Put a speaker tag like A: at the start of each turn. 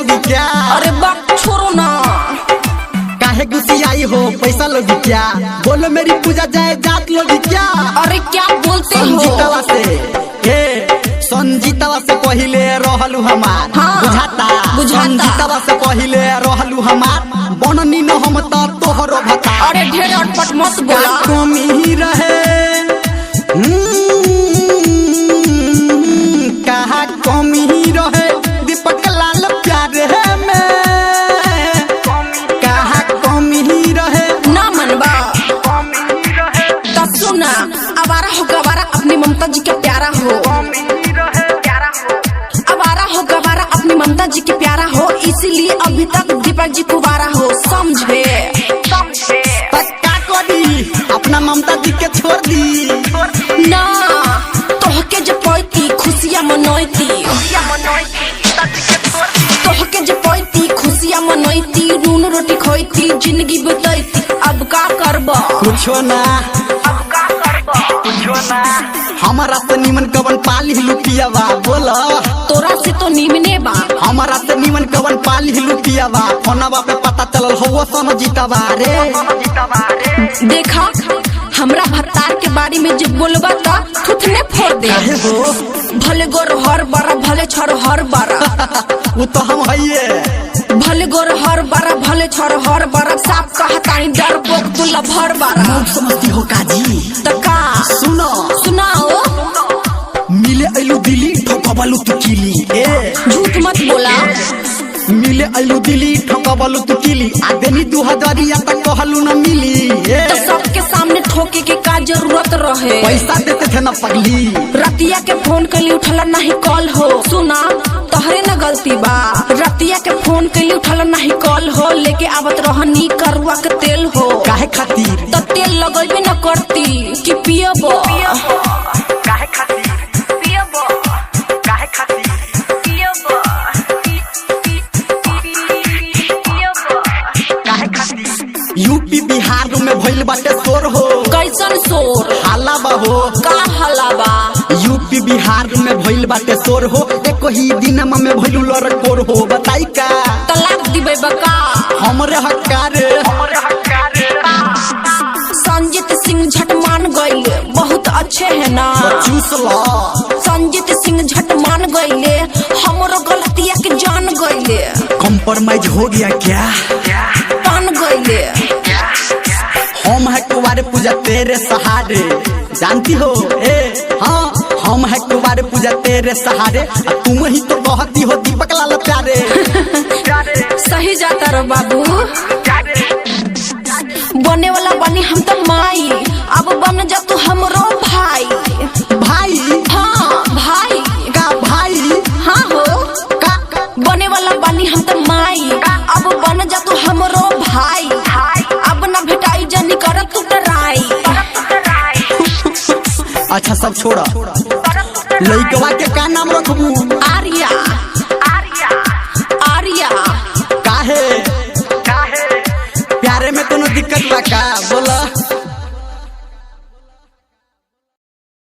A: लोगी क्या?
B: अरे बाप छोड़ो ना,
A: काहे गुस्सी आई हो? पैसा लोगी क्या? बोलो मेरी पूजा जाए जात लोगी क्या?
B: अरे क्या बोलते हो?
A: संजीतवा से संजीतवा से पहिले रहलू हमार,
B: हाँ,
A: बुझाता संजीतवा से पहिले रहलू हमार, बननी न हम तोहरो भता।
B: अरे ढेर अटपट मत बोला।
A: कमी रहे कहा कमी रहे दीपक लाल प्यारे में, कहा कमी रहे
B: ना मनबा तो सुना, आवारा हो गवारा अपनी ममता जी के प्यारा हो, आवारा हो गवारा अपनी ममता जी के प्यारा हो, इसीलिए अभी तक दीपक जी कुवारा हो, समझे?
A: क्या करी अपना ममता जी के छोड़ दी
B: ना तोहके जब पैती खुशियाँ मनोती, तोहके जब पैती खुशियाँ मनोती, नून रोटी खोती, जिंदगी बितैती, अब का करबा?
A: कुछो ना, हमारा से निमन कवन पाली लुटियावा, बोला
B: तोरा से तो निमने बा,
A: हमारा से निमन कवन पाली लुटियावा, फोनवा पे पता चलल हो समझीतवा रे।
B: देखा हमरा भत्तार के बारे में जब बोलबा ता थुथने फोड़ दे
A: हो
B: भले गोर हर बारा भले छर हर बारा
A: वो तो हम हइये,
B: भले गोर हर बारा भले छर हर बारा, साफ कहतानी डर पोक तुला भर बारा।
A: मौत समझती हो काजी?
B: तो का
A: सुनो
B: सुनाओ,
A: मिले अइलू दिल्ली ठोकबलू तू किली,
B: झूठ मत बोला,
A: मिले अइलू दिल्ली ठोकबलू तू किली, आदमी 2000 तक कहलू न मिली,
B: तो सबके सामने ठोके के का जरूरत रहे?
A: पैसा देते थे न पगली,
B: रतिया के फोन के लिए उठला नहीं कॉल हो, सुना तोहरे न गलती बा, रतिया के फोन के लिए उठला नहीं कॉल हो, लेके आवत रहनी करुआ के तेल हो,
A: काहे खातिर
B: तो तेल लगेबे न करती कि पियबो,
A: काहे खातिर पियबो, काहे खातिर पियबो, काहे खातिर? यूपी बिहार में भइल बाटे शोर हो,
B: कैसन शोर?
A: हाला बा हो,
B: का हलाबा?
A: यूपी बिहार में भइल बाटे शोर हो, एको ही दिन में भइलू लड़कोर हो, बताई का
B: तलाक दिबे बका?
A: हमरे हक्कारे, हमरे हक्कारे।
B: संजीत सिंह झट मान गईले, बहुत अच्छे है ना,
A: चूस लो
B: संजीत सिंह झट मान गईले, हमरो गलतिया के जान गईले,
A: कॉम्प्रोमाइज हो गया क्या?
B: पान गईले,
A: हम है कुंवारे पूजा तेरे सहारे, जानती हो हाँ हम है कुंवारे पूजा तेरे सहारे, तुम ही तो कहती हो दीपक लाल प्यारे।
B: सही जाता रो बाबू, बने वाला बनी हम तो माई, अब बन जा तू हमरो भाई।
A: भाई?
B: हाँ भाई।
A: का भाई?
B: हाँ हो
A: का
B: बने वाला बनी हम तो माई, अब बन जा तू हमरो भाई, अब न भेटाई जनी कर तू टराई।
A: अच्छा सब छोड़ा, लइकवा के का नाम रखबू?
B: आर्या। आर्या
A: काहे? प्यारे में कोनो दिक्कत बा का? बोला